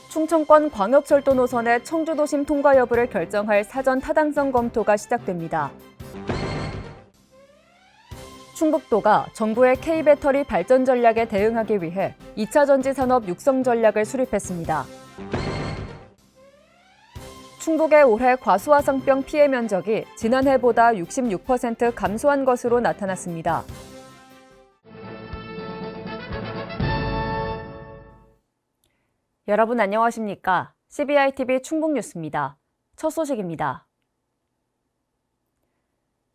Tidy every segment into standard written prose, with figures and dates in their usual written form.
충청권 광역철도 노선의 청주도심 통과 여부를 결정할 사전 타당성 검토가 시작됩니다. 충북도가 정부의 K배터리 발전 전략에 대응하기 위해 2차 전지 산업 육성 전략을 수립했습니다. 충북의 올해 과수화상병 피해 면적이 지난해보다 66% 감소한 것으로 나타났습니다. 여러분 안녕하십니까? CBI-TV 충북뉴스입니다. 첫 소식입니다.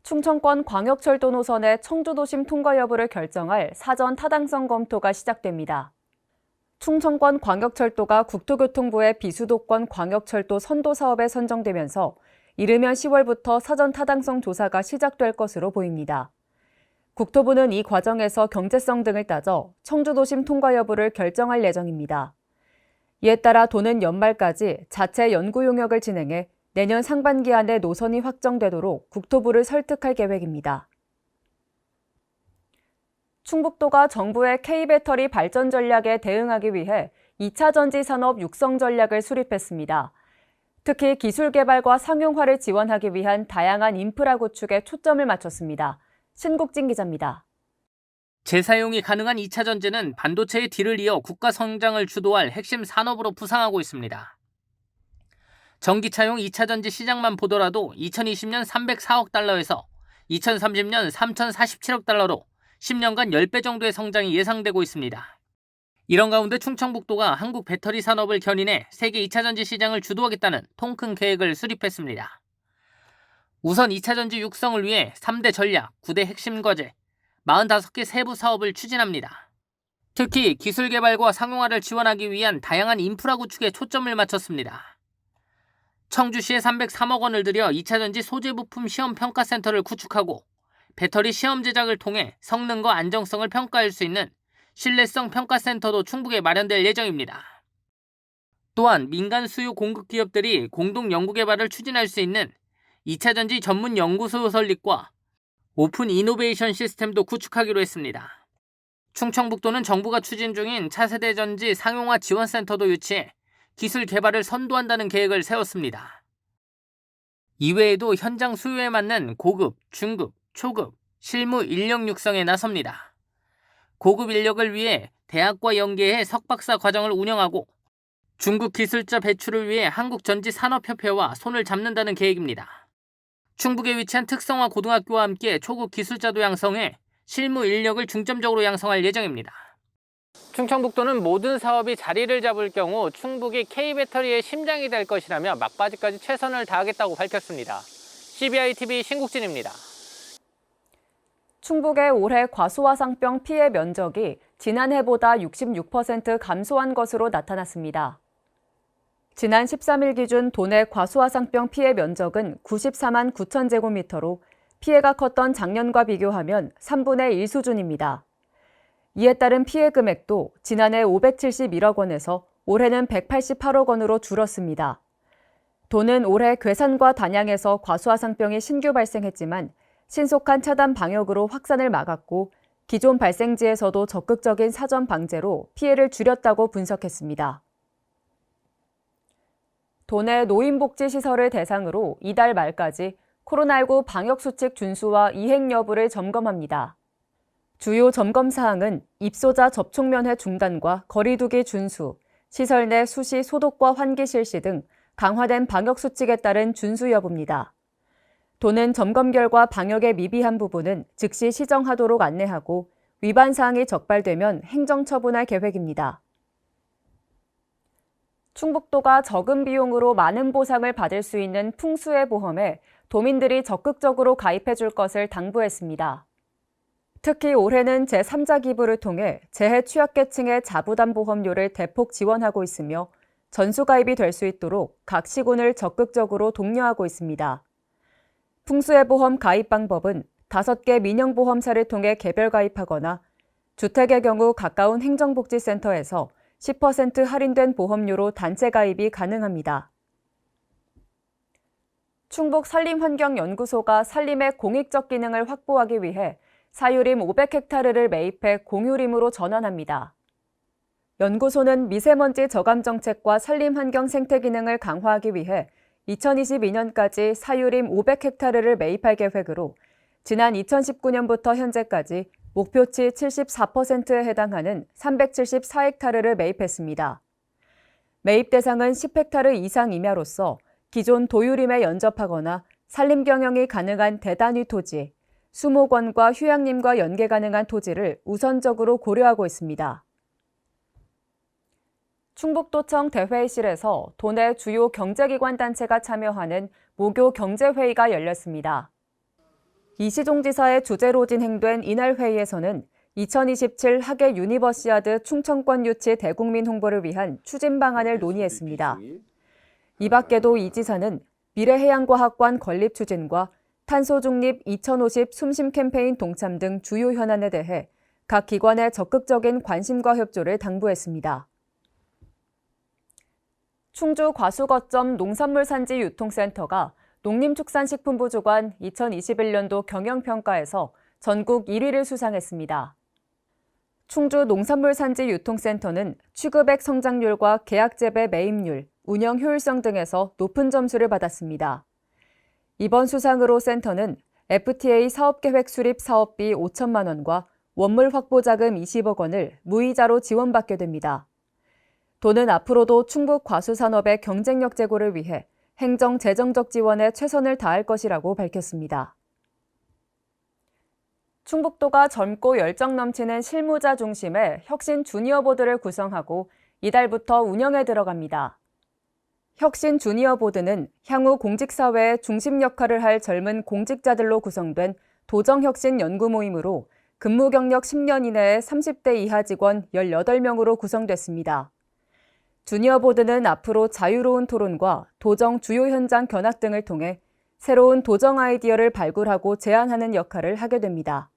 충청권 광역철도 노선의 청주도심 통과 여부를 결정할 사전 타당성 검토가 시작됩니다. 충청권 광역철도가 국토교통부의 비수도권 광역철도 선도 사업에 선정되면서 이르면 10월부터 사전 타당성 조사가 시작될 것으로 보입니다. 국토부는 이 과정에서 경제성 등을 따져 청주도심 통과 여부를 결정할 예정입니다. 이에 따라 도는 연말까지 자체 연구 용역을 진행해 내년 상반기 안에 노선이 확정되도록 국토부를 설득할 계획입니다. 충북도가 정부의 K배터리 발전 전략에 대응하기 위해 2차 전지 산업 육성 전략을 수립했습니다. 특히 기술 개발과 상용화를 지원하기 위한 다양한 인프라 구축에 초점을 맞췄습니다. 신국진 기자입니다. 재사용이 가능한 2차 전지는 반도체의 뒤를 이어 국가 성장을 주도할 핵심 산업으로 부상하고 있습니다. 전기차용 2차 전지 시장만 보더라도 2020년 304억 달러에서 2030년 3047억 달러로 10년간 10배 정도의 성장이 예상되고 있습니다. 이런 가운데 충청북도가 한국 배터리 산업을 견인해 세계 2차 전지 시장을 주도하겠다는 통큰 계획을 수립했습니다. 우선 2차 전지 육성을 위해 3대 전략, 9대 핵심 과제, 45개 세부 사업을 추진합니다. 특히 기술 개발과 상용화를 지원하기 위한 다양한 인프라 구축에 초점을 맞췄습니다. 청주시에 303억 원을 들여 2차 전지 소재 부품 시험 평가센터를 구축하고 배터리 시험 제작을 통해 성능과 안정성을 평가할 수 있는 신뢰성 평가센터도 충북에 마련될 예정입니다. 또한 민간 수요 공급 기업들이 공동 연구 개발을 추진할 수 있는 2차 전지 전문 연구소 설립과 오픈 이노베이션 시스템도 구축하기로 했습니다. 충청북도는 정부가 추진 중인 차세대 전지 상용화 지원센터도 유치해 기술 개발을 선도한다는 계획을 세웠습니다. 이외에도 현장 수요에 맞는 고급, 중급, 초급, 실무 인력 육성에 나섭니다. 고급 인력을 위해 대학과 연계해 석박사 과정을 운영하고 중급 기술자 배출을 위해 한국전지산업협회와 손을 잡는다는 계획입니다. 충북에 위치한 특성화 고등학교와 함께 초급 기술자도 양성해 실무 인력을 중점적으로 양성할 예정입니다. 충청북도는 모든 사업이 자리를 잡을 경우 충북이 K배터리의 심장이 될 것이라며 막바지까지 최선을 다하겠다고 밝혔습니다. CBI-TV 신국진입니다. 충북의 올해 과수화상병 피해 면적이 지난해보다 66% 감소한 것으로 나타났습니다. 지난 13일 기준 도내 과수화상병 피해 면적은 94만 9천 제곱미터로 피해가 컸던 작년과 비교하면 3분의 1 수준입니다. 이에 따른 피해 금액도 지난해 571억 원에서 올해는 188억 원으로 줄었습니다. 도는 올해 괴산과 단양에서 과수화상병이 신규 발생했지만 신속한 차단 방역으로 확산을 막았고 기존 발생지에서도 적극적인 사전 방제로 피해를 줄였다고 분석했습니다. 도내 노인복지시설을 대상으로 이달 말까지 코로나19 방역수칙 준수와 이행 여부를 점검합니다. 주요 점검 사항은 입소자 접촉 면회 중단과 거리 두기 준수, 시설 내 수시 소독과 환기 실시 등 강화된 방역수칙에 따른 준수 여부입니다. 도는 점검 결과 방역에 미비한 부분은 즉시 시정하도록 안내하고 위반 사항이 적발되면 행정처분할 계획입니다. 충북도가 적은 비용으로 많은 보상을 받을 수 있는 풍수해 보험에 도민들이 적극적으로 가입해 줄 것을 당부했습니다. 특히 올해는 제3자 기부를 통해 재해 취약계층의 자부담 보험료를 대폭 지원하고 있으며 전수가입이 될 수 있도록 각 시군을 적극적으로 독려하고 있습니다. 풍수해 보험 가입 방법은 5개 민영보험사를 통해 개별 가입하거나 주택의 경우 가까운 행정복지센터에서 10% 할인된 보험료로 단체 가입이 가능합니다. 충북산림환경연구소가 산림의 공익적 기능을 확보하기 위해 사유림 500헥타르를 매입해 공유림으로 전환합니다. 연구소는 미세먼지 저감 정책과 산림 환경 생태 기능을 강화하기 위해 2022년까지 사유림 500헥타르를 매입할 계획으로 지난 2019년부터 현재까지 목표치 74%에 해당하는 374헥타르를 매입했습니다. 매입 대상은 10헥타르 이상 임야로서 기존 도유림에 연접하거나 산림 경영이 가능한 대단위 토지, 수목원과 휴양림과 연계 가능한 토지를 우선적으로 고려하고 있습니다. 충북도청 대회의실에서 도내 주요 경제기관 단체가 참여하는 모교 경제회의가 열렸습니다. 이시종 지사의 주재로 진행된 이날 회의에서는 2027 하계 유니버시아드 충청권 유치 대국민 홍보를 위한 추진 방안을 논의했습니다. 이 밖에도 이 지사는 미래해양과학관 건립 추진과 탄소 중립 2050 숨심 캠페인 동참 등 주요 현안에 대해 각 기관의 적극적인 관심과 협조를 당부했습니다. 충주 과수거점 농산물산지 유통센터가 농림축산식품부 주관 2021년도 경영평가에서 전국 1위를 수상했습니다. 충주 농산물산지 유통센터는 취급액 성장률과 계약재배 매입률, 운영 효율성 등에서 높은 점수를 받았습니다. 이번 수상으로 센터는 FTA 사업계획 수립 사업비 5천만 원과 원물 확보 자금 20억 원을 무이자로 지원받게 됩니다. 도는 앞으로도 충북 과수산업의 경쟁력 제고를 위해 행정 재정적 지원에 최선을 다할 것이라고 밝혔습니다. 충북도가 젊고 열정 넘치는 실무자 중심의 혁신 주니어 보드를 구성하고 이달부터 운영에 들어갑니다. 혁신 주니어 보드는 향후 공직사회의 중심 역할을 할 젊은 공직자들로 구성된 도정혁신 연구 모임으로 근무 경력 10년 이내의 30대 이하 직원 18명으로 구성됐습니다. 주니어 보드는 앞으로 자유로운 토론과 도정 주요 현장 견학 등을 통해 새로운 도정 아이디어를 발굴하고 제안하는 역할을 하게 됩니다.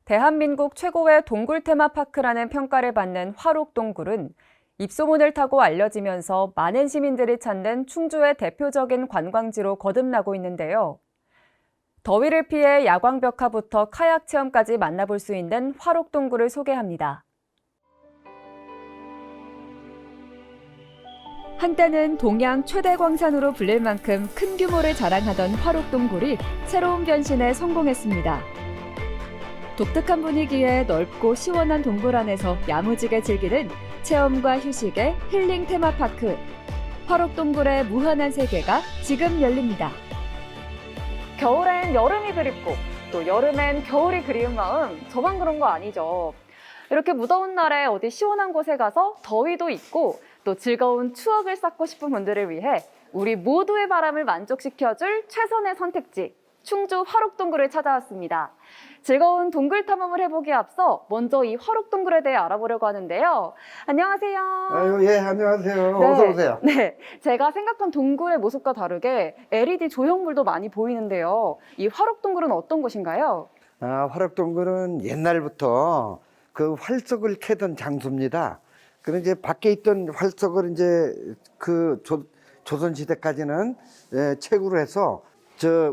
대한민국 최고의 동굴 테마파크라는 평가를 받는 화록동굴은 입소문을 타고 알려지면서 많은 시민들이 찾는 충주의 대표적인 관광지로 거듭나고 있는데요. 더위를 피해 야광벽화부터 카약 체험까지 만나볼 수 있는 화록동굴을 소개합니다. 한때는 동양 최대 광산으로 불릴 만큼 큰 규모를 자랑하던 화록동굴이 새로운 변신에 성공했습니다. 독특한 분위기에 넓고 시원한 동굴 안에서 야무지게 즐기는 체험과 휴식의 힐링 테마파크. 화록동굴의 무한한 세계가 지금 열립니다. 겨울엔 여름이 그립고 또 여름엔 겨울이 그리운 마음, 저만 그런 거 아니죠. 이렇게 무더운 날에 어디 시원한 곳에 가서 더위도 잊고 또 즐거운 추억을 쌓고 싶은 분들을 위해 우리 모두의 바람을 만족시켜줄 최선의 선택지, 충주 화록동굴을 찾아왔습니다. 즐거운 동굴 탐험을 해보기에 앞서 먼저 이 화록동굴에 대해 알아보려고 하는데요. 안녕하세요. 아유, 예, 안녕하세요. 네. 어서 오세요. 네, 제가 생각한 동굴의 모습과 다르게 LED 조형물도 많이 보이는데요. 이 화록동굴은 어떤 곳인가요? 화록동굴은 옛날부터 그 활석을 캐던 장소입니다. 그런데 이제 밖에 있던 활석을 이제 그 조선시대까지는 채굴을 해서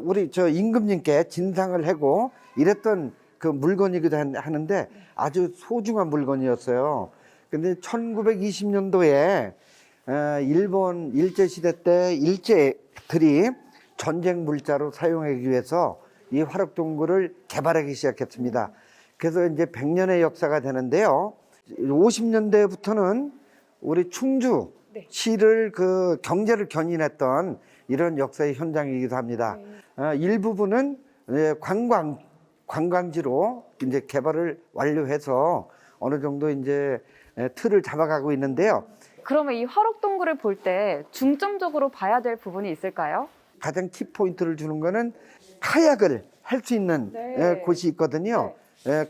우리 임금님께 진상을 하고 이랬던 그 물건이기도 하는데 아주 소중한 물건이었어요. 근데 1920년도에 일본 일제시대 때 일제들이 전쟁 물자로 사용하기 위해서 이 화록동굴을 개발하기 시작했습니다. 그래서 이제 100년의 역사가 되는데요. 50년대부터는 우리 충주시를 그 경제를 견인했던 이런 역사의 현장이기도 합니다. 일부분은 관광지로 이제 개발을 완료해서 어느 정도 이제 틀을 잡아가고 있는데요. 그러면 이 화록동굴을 볼 때 중점적으로 봐야 될 부분이 있을까요? 가장 키포인트를 주는 거는 카약을 할 수 있는 곳이 있거든요.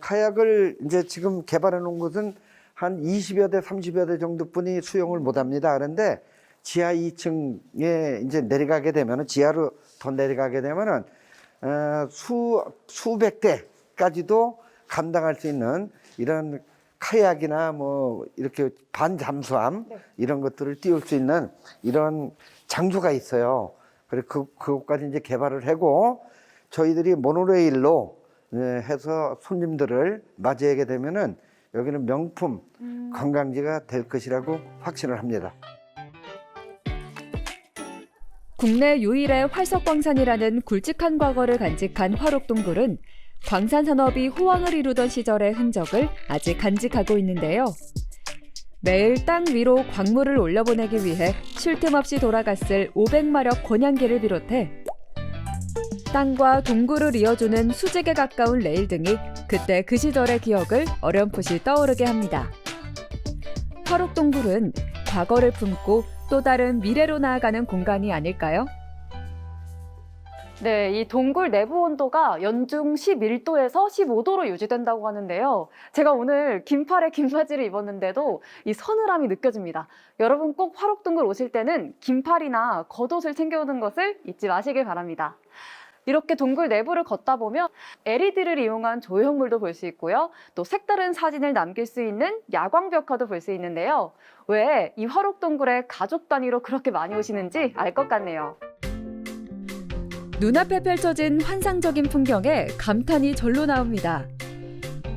카약을 이제 지금 개발해 놓은 곳은 한 20여 대, 30여 대 정도뿐이 수용을 못 합니다. 그런데 지하 2층에 이제 내려가게 되면은, 지하로 더 내려가게 되면은, 수백 대까지도 감당할 수 있는 이런 카약이나 뭐 이렇게 반잠수함 이런 것들을 띄울 수 있는 이런 장소가 있어요. 그리고 그것까지 이제 개발을 하고 저희들이 모노레일로 해서 손님들을 맞이하게 되면은 여기는 명품 관광지가 될 것이라고 확신을 합니다. 국내 유일의 활석광산이라는 굵직한 과거를 간직한 화록동굴은 광산 산업이 호황을 이루던 시절의 흔적을 아직 간직하고 있는데요. 매일 땅 위로 광물을 올려보내기 위해 쉴 틈 없이 돌아갔을 500마력 권양기를 비롯해 땅과 동굴을 이어주는 수직에 가까운 레일 등이 그때 그 시절의 기억을 어렴풋이 떠오르게 합니다. 화록동굴은 과거를 품고 또 다른 미래로 나아가는 공간이 아닐까요? 네, 이 동굴 내부 온도가 연중 11도에서 15도로 유지된다고 하는데요. 제가 오늘 긴팔에 긴 바지를 입었는데도 이 서늘함이 느껴집니다. 여러분 꼭 화록동굴 오실 때는 긴팔이나 겉옷을 챙겨오는 것을 잊지 마시길 바랍니다. 이렇게 동굴 내부를 걷다 보면 LED를 이용한 조형물도 볼 수 있고요. 또 색다른 사진을 남길 수 있는 야광벽화도 볼 수 있는데요. 왜 이 화록동굴에 가족 단위로 그렇게 많이 오시는지 알 것 같네요. 눈앞에 펼쳐진 환상적인 풍경에 감탄이 절로 나옵니다.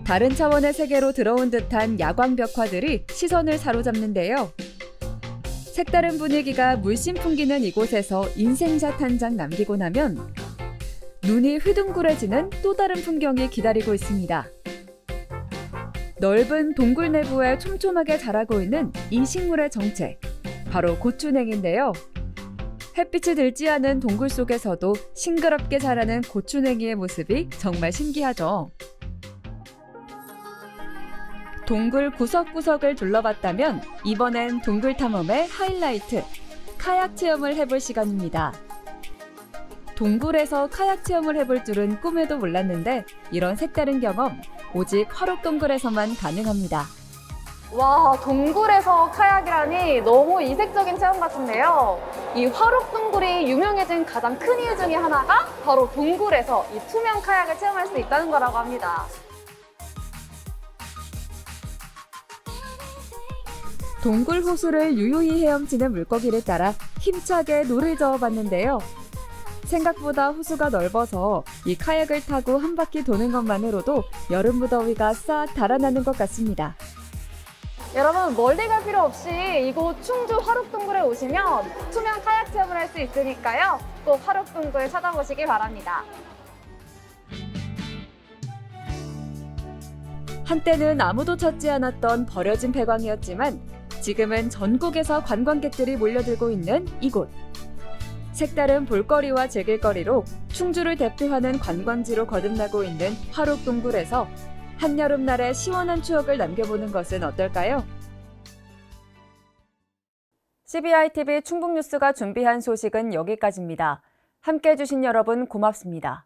다른 차원의 세계로 들어온 듯한 야광벽화들이 시선을 사로잡는데요. 색다른 분위기가 물씬 풍기는 이곳에서 인생샷 한 장 남기고 나면 눈이 휘둥그레지는 또 다른 풍경이 기다리고 있습니다. 넓은 동굴 내부에 촘촘하게 자라고 있는 이 식물의 정체, 바로 고추냉인데요. 햇빛이 들지 않은 동굴 속에서도 싱그럽게 자라는 고추냉이의 모습이 정말 신기하죠. 동굴 구석구석을 둘러봤다면 이번엔 동굴 탐험의 하이라이트, 카약 체험을 해볼 시간입니다. 동굴에서 카약 체험을 해볼 줄은 꿈에도 몰랐는데 이런 색다른 경험 오직 화록동굴에서만 가능합니다. 와, 동굴에서 카약이라니 너무 이색적인 체험 같은데요. 이 화록동굴이 유명해진 가장 큰 이유 중에 하나가 바로 동굴에서 이 투명 카약을 체험할 수 있다는 거라고 합니다. 동굴 호수를 유유히 헤엄치는 물고기를 따라 힘차게 노를 저어봤는데요. 생각보다 호수가 넓어서 이 카약을 타고 한 바퀴 도는 것만으로도 여름 무더위가 싹 달아나는 것 같습니다. 여러분 멀리 갈 필요 없이 이곳 충주 화록동굴에 오시면 투명 카약 체험을 할 수 있으니까요. 꼭 화록동굴 찾아보시기 바랍니다. 한때는 아무도 찾지 않았던 버려진 폐광이었지만 지금은 전국에서 관광객들이 몰려들고 있는 이곳. 색다른 볼거리와 즐길거리로 충주를 대표하는 관광지로 거듭나고 있는 화록동굴에서 한여름날의 시원한 추억을 남겨보는 것은 어떨까요? CBI TV 충북뉴스가 준비한 소식은 여기까지입니다. 함께해 주신 여러분 고맙습니다.